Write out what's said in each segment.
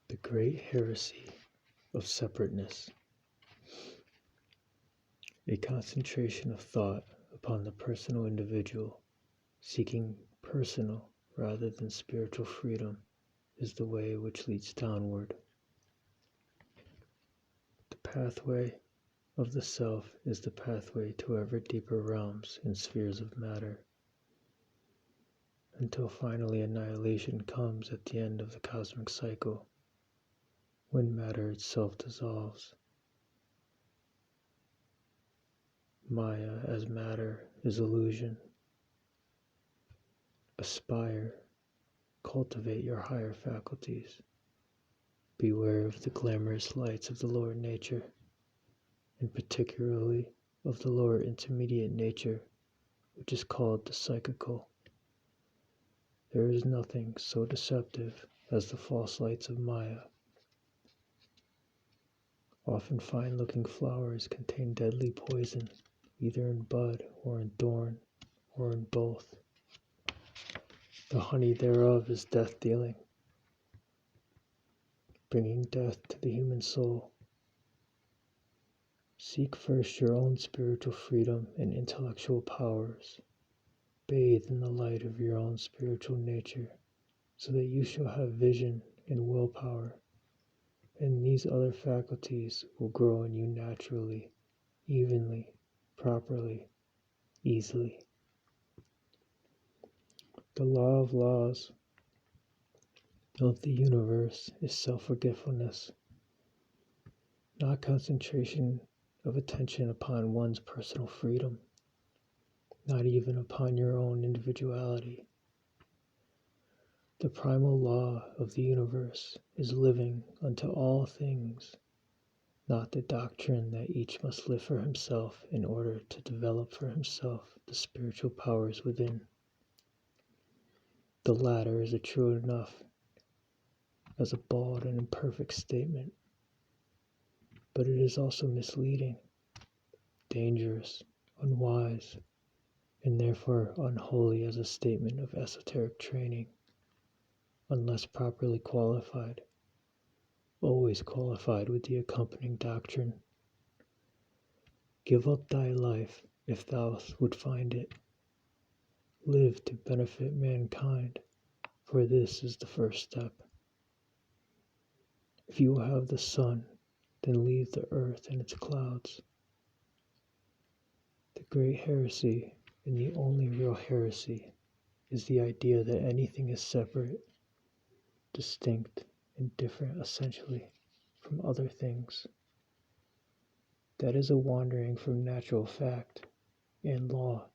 The great heresy of separateness, a concentration of thought upon the personal individual, seeking personal rather than spiritual freedom, is the way which leads downward. The pathway of the self is the pathway to ever deeper realms and spheres of matter, until finally annihilation comes at the end of the cosmic cycle, when matter itself dissolves. Maya as matter is illusion. Aspire, cultivate your higher faculties. Beware of the glamorous lights of the lower nature, and particularly of the lower intermediate nature, which is called the psychical. There is nothing so deceptive as the false lights of Maya. Often fine-looking flowers contain deadly poison, either in bud or in thorn, or in both. The honey thereof is death-dealing, bringing death to the human soul. Seek first your own spiritual freedom and intellectual powers. Bathe in the light of your own spiritual nature, so that you shall have vision and willpower, and these other faculties will grow in you naturally, evenly, properly, easily. The law of laws of the universe is self-forgetfulness, not concentration of attention upon one's personal freedom, not even upon your own individuality. The primal law of the universe is living unto all things, not the doctrine that each must live for himself in order to develop for himself the spiritual powers within. The latter is a true enough as a bald and imperfect statement, but it is also misleading, dangerous, unwise, and therefore unholy as a statement of esoteric training, unless properly qualified, always qualified with the accompanying doctrine. Give up thy life if thou would find it. Live to benefit mankind, for this is the first step. If you will have the sun, then leave the earth and its clouds. The great heresy, and the only real heresy, is the idea that anything is separate, distinct, and different essentially from other things. That is a wandering from natural fact and law.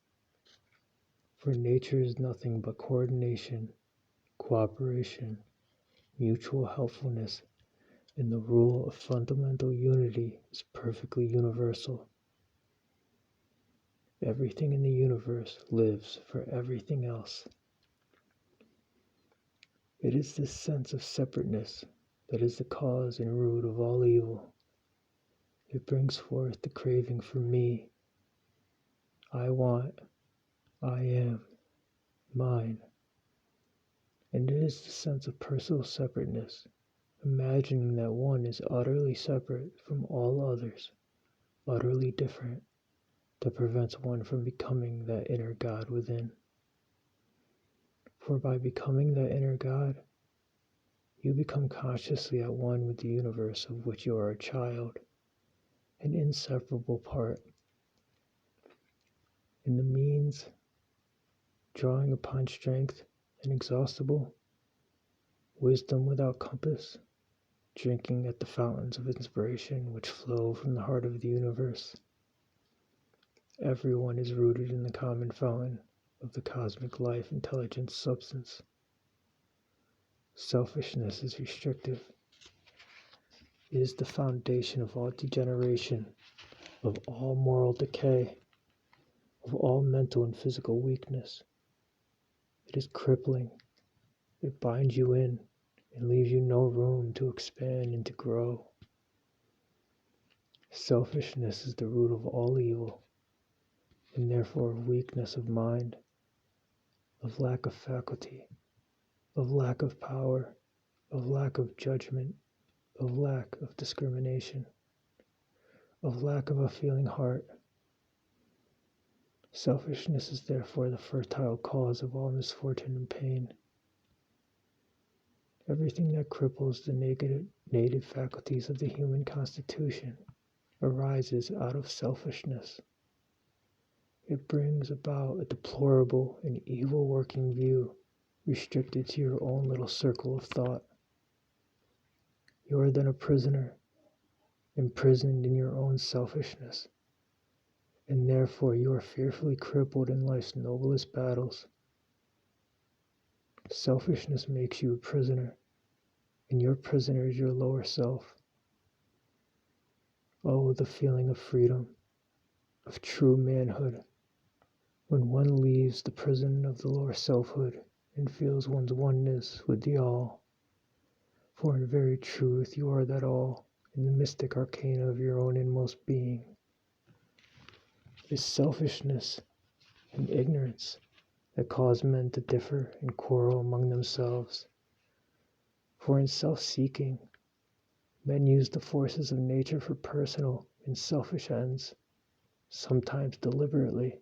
For nature is nothing but coordination, cooperation, mutual helpfulness, and the rule of fundamental unity is perfectly universal. Everything in the universe lives for everything else. It is this sense of separateness that is the cause and root of all evil. It brings forth the craving for me. I want, I am, mine. And it is the sense of personal separateness, imagining that one is utterly separate from all others, utterly different, that prevents one from becoming that inner God within. For by becoming that inner God, you become consciously at one with the universe of which you are a child, an inseparable part. In the means, drawing upon strength inexhaustible, wisdom without compass, drinking at the fountains of inspiration which flow from the heart of the universe. Everyone is rooted in the common fountain of the cosmic life, intelligence, substance. Selfishness is restrictive. It is the foundation of all degeneration, of all moral decay, of all mental and physical weakness. It is crippling. It binds you in and leaves you no room to expand and to grow. Selfishness is the root of all evil, and therefore of weakness of mind, of lack of faculty, of lack of power, of lack of judgment, of lack of discrimination, of lack of a feeling heart. Selfishness is therefore the fertile cause of all misfortune and pain. Everything that cripples the native faculties of the human constitution arises out of selfishness. It brings about a deplorable and evil working view restricted to your own little circle of thought. You are then a prisoner, imprisoned in your own selfishness, and therefore you are fearfully crippled in life's noblest battles. Selfishness makes you a prisoner, and your prisoner is your lower self. Oh, the feeling of freedom, of true manhood, when one leaves the prison of the lower selfhood and feels one's oneness with the all. For in very truth you are that all in the mystic arcana of your own inmost being. It is selfishness and ignorance that cause men to differ and quarrel among themselves. For in self-seeking, men use the forces of nature for personal and selfish ends, sometimes deliberately,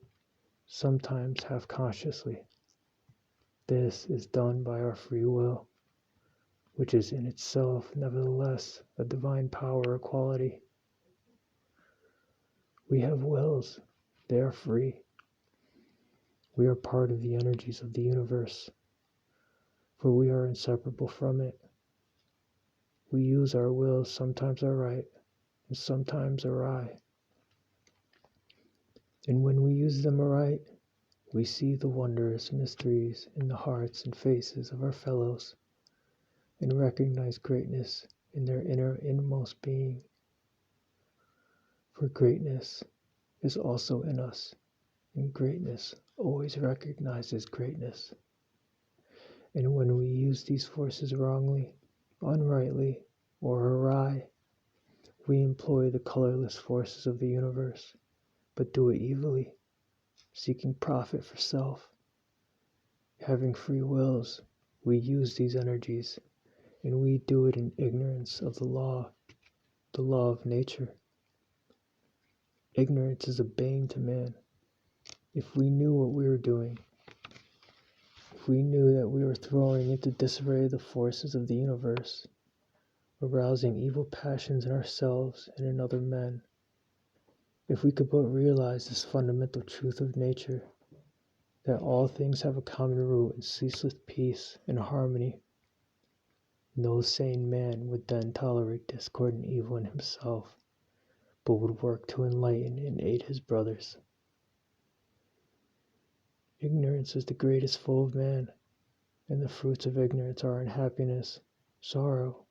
sometimes half-consciously. This is done by our free will, which is in itself nevertheless a divine power or quality. We have wills, they are free. We are part of the energies of the universe, for we are inseparable from it. We use our wills sometimes aright and sometimes awry. And when we use them aright, we see the wondrous mysteries in the hearts and faces of our fellows, and recognize greatness in their inmost being. For greatness is also in us, and greatness always recognizes greatness. And when we use these forces wrongly, unrightly, or awry, we employ the colorless forces of the universe, but do it evilly, seeking profit for self. Having free wills, we use these energies, and we do it in ignorance of the law of nature. Ignorance is a bane to man. If we knew what we were doing, if we knew that we were throwing into disarray the forces of the universe, arousing evil passions in ourselves and in other men, if we could but realize this fundamental truth of nature, that all things have a common root in ceaseless peace and harmony, no sane man would then tolerate discord and evil in himself, but would work to enlighten and aid his brothers. Ignorance is the greatest foe of man, and the fruits of ignorance are unhappiness, sorrow,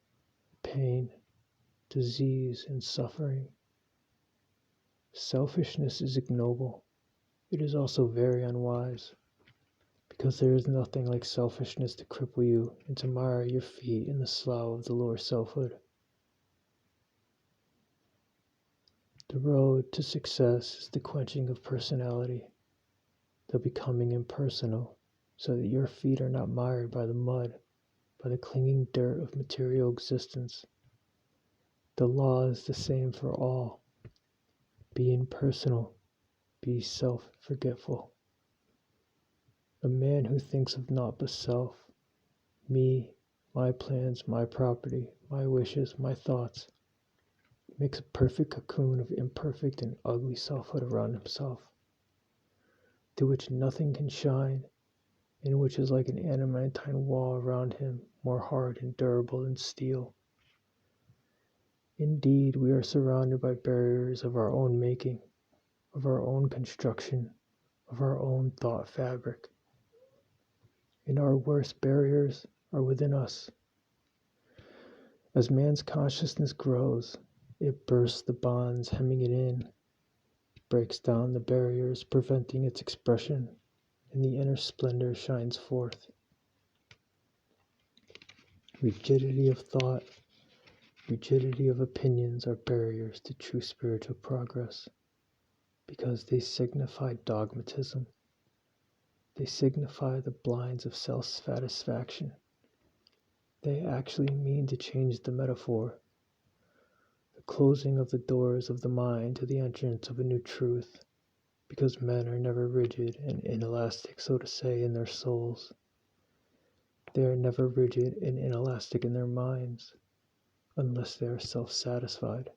pain, disease, and suffering. Selfishness is ignoble. It is also very unwise, because there is nothing like selfishness to cripple you and to mire your feet in the slough of the lower selfhood. The road to success is the quenching of personality, the becoming impersonal, so that your feet are not mired by the mud, by the clinging dirt of material existence. The law is the same for all. Be impersonal, be self-forgetful. A man who thinks of naught but self, me, my plans, my property, my wishes, my thoughts, makes a perfect cocoon of imperfect and ugly selfhood around himself, through which nothing can shine, and which is like an adamantine wall around him, more hard and durable than steel. Indeed, we are surrounded by barriers of our own making, of our own construction, of our own thought fabric. And our worst barriers are within us. As man's consciousness grows, it bursts the bonds hemming it in, breaks down the barriers preventing its expression, and the inner splendor shines forth. Rigidity of thought, rigidity of opinions are barriers to true spiritual progress, because they signify dogmatism. They signify the blinds of self-satisfaction. They actually mean to change the metaphor, the closing of the doors of the mind to the entrance of a new truth, because men are never rigid and inelastic, so to say, in their souls. They are never rigid and inelastic in their minds, unless they are self-satisfied.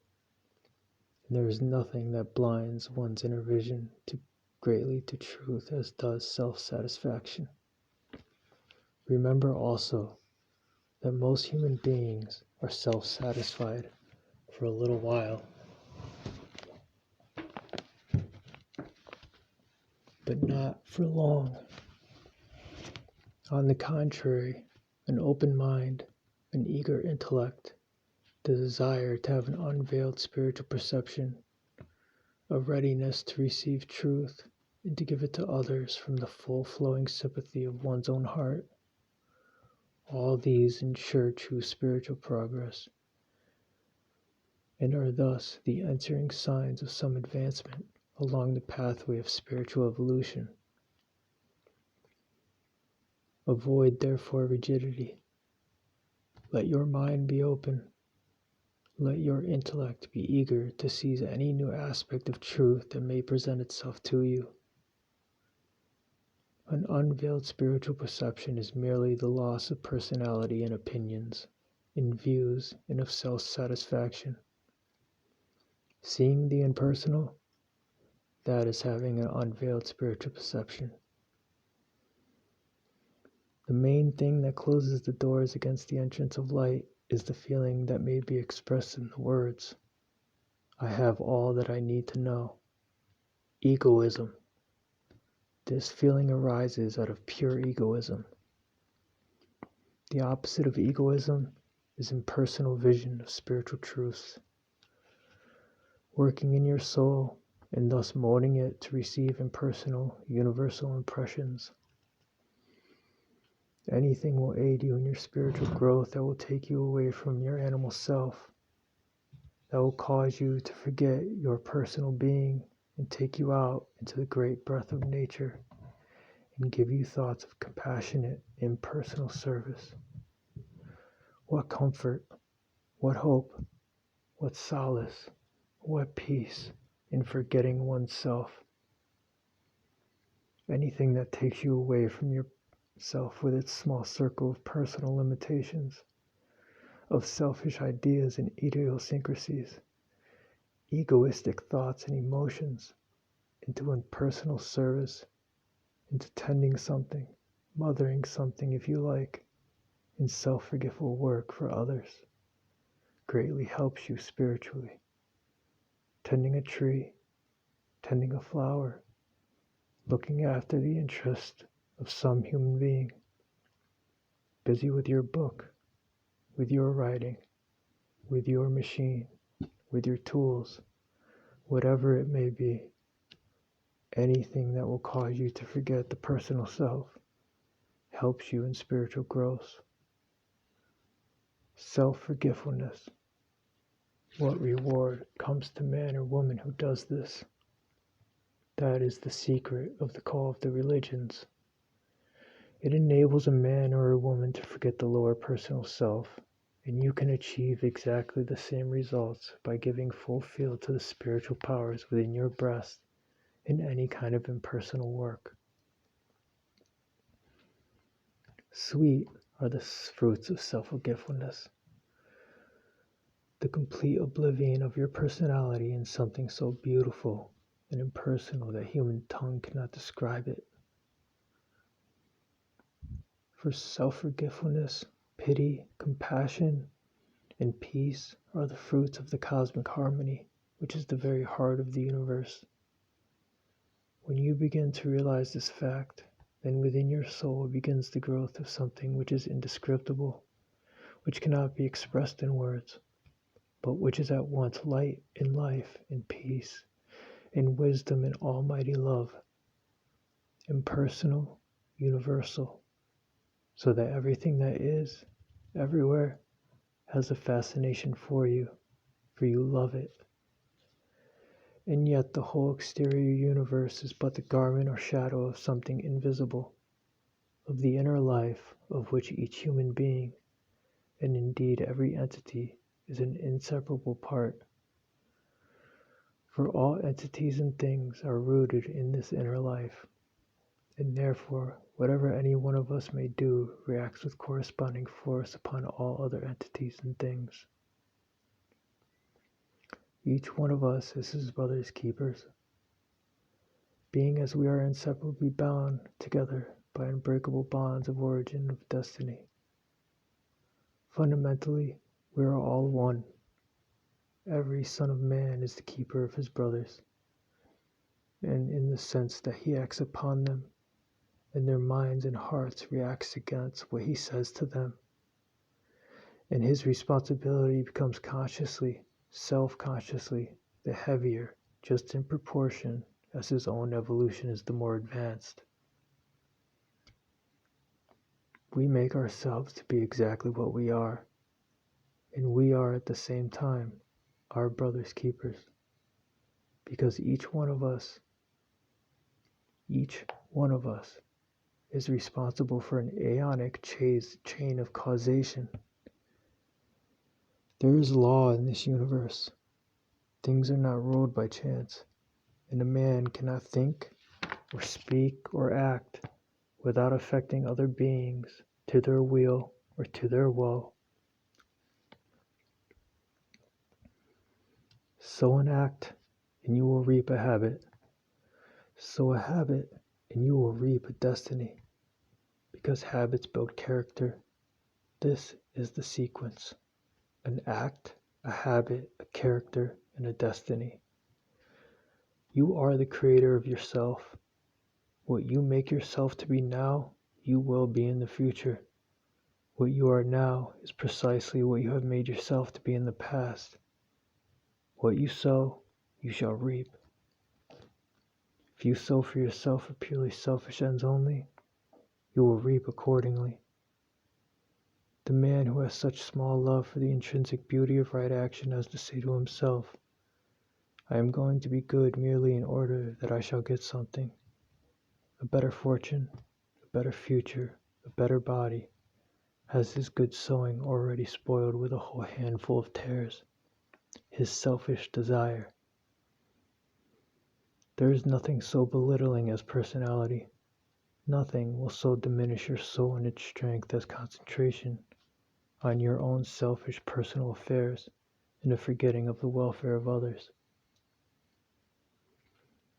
And there is nothing that blinds one's inner vision greatly to truth as does self-satisfaction. Remember also that most human beings are self-satisfied for a little while, but not for long. On the contrary, an open mind, an eager intellect, the desire to have an unveiled spiritual perception, a readiness to receive truth and to give it to others from the full flowing sympathy of one's own heart. All these ensure true spiritual progress and are thus the entering signs of some advancement along the pathway of spiritual evolution. Avoid therefore rigidity. Let your mind be open. Let your intellect be eager to seize any new aspect of truth that may present itself to you. An unveiled spiritual perception is merely the loss of personality and opinions, in views, and of self-satisfaction. Seeing the impersonal, that is having an unveiled spiritual perception. The main thing that closes the doors against the entrance of light is the feeling that may be expressed in the words, I have all that I need to know. Egoism. This feeling arises out of pure egoism. The opposite of egoism is impersonal vision of spiritual truths, working in your soul and thus molding it to receive impersonal, universal impressions. Anything will aid you in your spiritual growth that will take you away from your animal self, that will cause you to forget your personal being and take you out into the great breath of nature and give you thoughts of compassionate, impersonal service. What comfort, what hope, what solace, what peace in forgetting oneself. Anything that takes you away from yourself with its small circle of personal limitations, of selfish ideas and idiosyncrasies, egoistic thoughts and emotions, into impersonal service, into tending something, mothering something if you like, in self-forgetful work for others, greatly helps you spiritually. Tending a tree, tending a flower, looking after the interest of some human being, busy with your book, with your writing, with your machine, with your tools, whatever it may be, anything that will cause you to forget the personal self helps you in spiritual growth. Self-forgetfulness. What reward comes to man or woman who does this? That is the secret of the call of the religions. It enables a man or a woman to forget the lower personal self, and you can achieve exactly the same results by giving full field to the spiritual powers within your breast in any kind of impersonal work. Sweet are the fruits of self-forgetfulness, the complete oblivion of your personality in something so beautiful and impersonal that human tongue cannot describe it. For self-forgetfulness, pity, compassion, and peace are the fruits of the cosmic harmony, which is the very heart of the universe. When you begin to realize this fact, then within your soul begins the growth of something which is indescribable, which cannot be expressed in words, but which is at once light and life and peace and wisdom and almighty love, impersonal, universal, so that everything that is, everywhere, has a fascination for you love it. And yet the whole exterior universe is but the garment or shadow of something invisible, of the inner life of which each human being, and indeed every entity, is an inseparable part. For all entities and things are rooted in this inner life, and therefore whatever any one of us may do reacts with corresponding force upon all other entities and things. Each one of us is his brother's keepers, being as we are inseparably bound together by unbreakable bonds of origin of destiny. Fundamentally, we are all one. Every son of man is the keeper of his brothers, and in the sense that he acts upon them, and their minds and hearts reacts against what he says to them. And his responsibility becomes consciously, self-consciously, the heavier, just in proportion as his own evolution is the more advanced. We make ourselves to be exactly what we are, and we are at the same time our brother's keepers, because each one of us is responsible for an aeonic chain of causation. There is law in this universe. Things are not ruled by chance, and a man cannot think or speak or act without affecting other beings to their weal or to their woe. Sow an act, and you will reap a habit. Sow a habit, and you will reap a destiny, because habits build character. This is the sequence: an act, a habit, a character, and a destiny. You are the creator of yourself. What you make yourself to be now, you will be in the future. What you are now is precisely what you have made yourself to be in the past. What you sow, you shall reap. If you sow for yourself for purely selfish ends only, you will reap accordingly. The man who has such small love for the intrinsic beauty of right action as to say to himself, I am going to be good merely in order that I shall get something, a better fortune, a better future, a better body, has his good sowing already spoiled with a whole handful of tares, his selfish desire. There is nothing so belittling as personality. Nothing will so diminish your soul and its strength as concentration on your own selfish personal affairs and a forgetting of the welfare of others.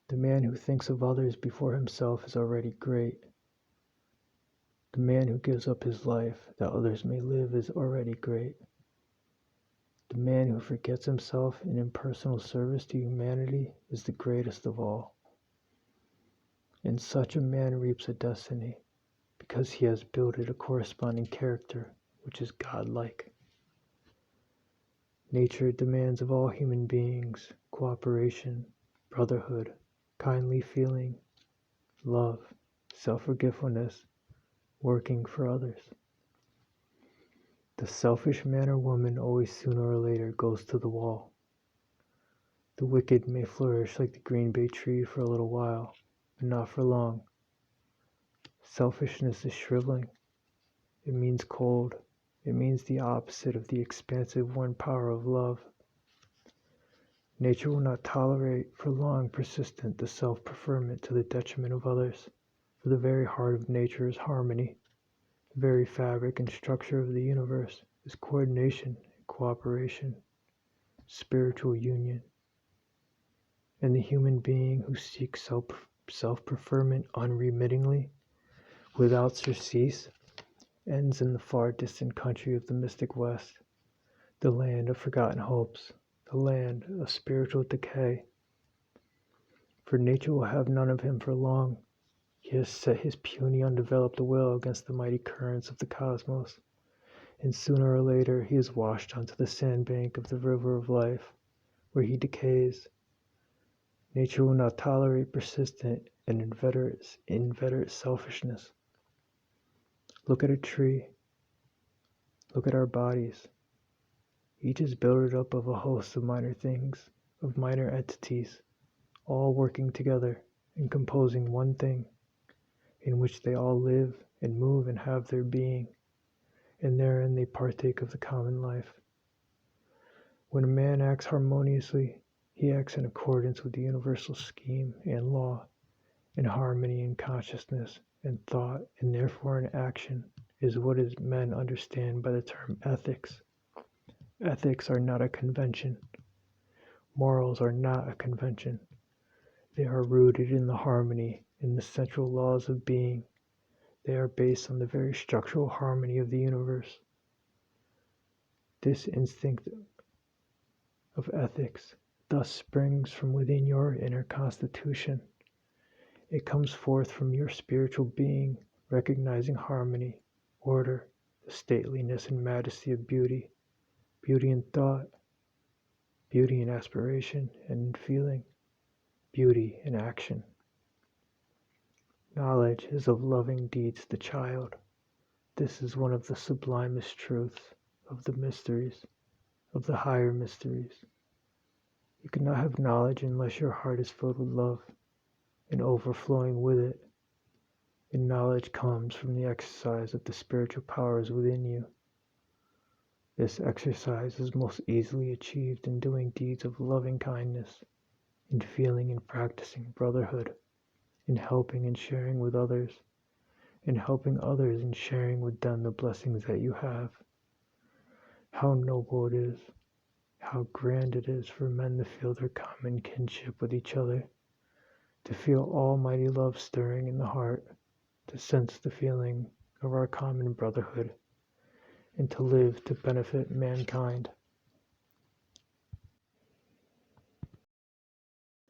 The man who thinks of others before himself is already great. The man who gives up his life that others may live is already great. The man who forgets himself in impersonal service to humanity is the greatest of all. And such a man reaps a destiny, because he has builded a corresponding character which is godlike. Nature demands of all human beings cooperation, brotherhood, kindly feeling, love, self-forgetfulness, working for others. The selfish man or woman always sooner or later goes to the wall. The wicked may flourish like the green bay tree for a little while, but not for long. Selfishness is shriveling. It means cold. It means the opposite of the expansive one power of love. Nature will not tolerate for long persistent the self-preferment to the detriment of others, for the very heart of nature is harmony. The very fabric and structure of the universe is coordination and cooperation, spiritual union. And the human being who seeks self-preferment unremittingly, without surcease, ends in the far distant country of the mystic West, the land of forgotten hopes, the land of spiritual decay. For nature will have none of him for long. He has set his puny, undeveloped will against the mighty currents of the cosmos, and sooner or later he is washed onto the sandbank of the river of life, where he decays. Nature will not tolerate persistent and inveterate selfishness. Look at a tree. Look at our bodies. Each is built up of a host of minor things, of minor entities, all working together and composing one thing, in which they all live and move and have their being, and therein they partake of the common life. When a man acts harmoniously, he acts in accordance with the universal scheme and law, in harmony in consciousness and thought, and therefore in action is what men understand by the term ethics. Ethics are not a convention. Morals are not a convention. They are rooted in the harmony, in the central laws of being. They are based on the very structural harmony of the universe. This instinct of ethics thus springs from within your inner constitution. It comes forth from your spiritual being, recognizing harmony, order, the stateliness and majesty of beauty, beauty in thought, beauty in aspiration and in feeling, beauty in action. Knowledge is of loving deeds the child. This is one of the sublimest truths of the mysteries, of the higher mysteries. You cannot have knowledge unless your heart is filled with love and overflowing with it. And knowledge comes from the exercise of the spiritual powers within you. This exercise is most easily achieved in doing deeds of loving kindness, in feeling and practicing brotherhood, in helping and sharing with others, in helping others and sharing with them the blessings that you have. How noble it is, how grand it is for men to feel their common kinship with each other, to feel almighty love stirring in the heart, to sense the feeling of our common brotherhood, and to live to benefit mankind.